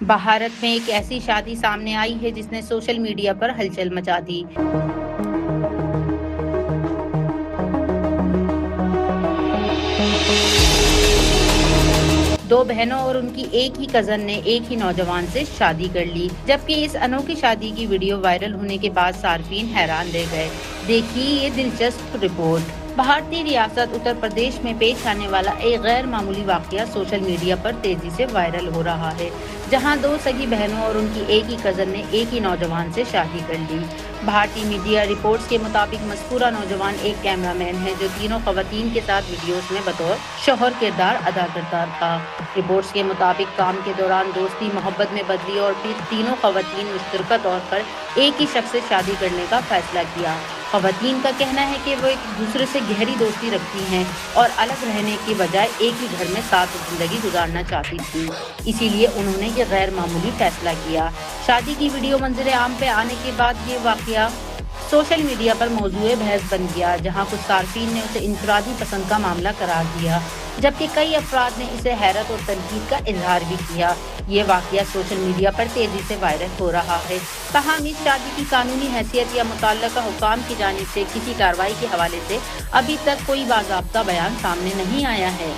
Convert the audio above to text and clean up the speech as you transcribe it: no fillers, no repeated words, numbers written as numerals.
भारत में एक ऐसी शादी सामने आई है जिसने सोशल मीडिया पर हलचल मचा दी। दो बहनों और उनकी एक ही कजन ने एक ही नौजवान से शादी कर ली, जबकि इस अनोखी शादी की वीडियो वायरल होने के बाद सार्फिन हैरान रह गए। देखिए ये दिलचस्प रिपोर्ट। भारतीय रियासत उत्तर प्रदेश में पेश आने वाला एक गैर मामूली वाकया सोशल मीडिया पर तेजी से वायरल हो रहा है, जहां दो सगी बहनों और उनकी एक ही कजन ने एक ही नौजवान से शादी कर ली। भारतीय मीडिया रिपोर्ट्स के मुताबिक मज़कूरा नौजवान एक कैमरामैन है जो तीनों खवातीन के साथ वीडियोस में बतौर शौहर किरदार अदा करता था। रिपोर्ट्स के मुताबिक काम के दौरान दोस्ती मोहब्बत में बदली और फिर तीनों खवातीन मुश्तरका तौर पर एक ही शख्स से शादी करने का फैसला किया। खवातीन का कहना है कि वो एक दूसरे से गहरी दोस्ती रखती हैं और अलग रहने की बजाय एक ही घर में साथ जिंदगी गुजारना चाहती थी, इसीलिए उन्होंने ये गैर मामूली फैसला किया। शादी की वीडियो मंजर आम पे आने के बाद ये वाकया सोशल मीडिया पर मौजूए बहस बन गया, जहां कुछ सार्फिन ने उसे इंफरादी पसंद का मामला करार दिया, जबकि कई अफराद ने इसे हैरत और तनकीद का इजहार भी किया। ये वाकया सोशल मीडिया पर तेजी से वायरल हो रहा है। ताहम इस शादी की कानूनी हैसियत या मुतल्लका हुकाम की जानिब से किसी कार्रवाई के हवाले से अभी तक कोई बाज़ाब्ता बयान सामने नहीं आया है।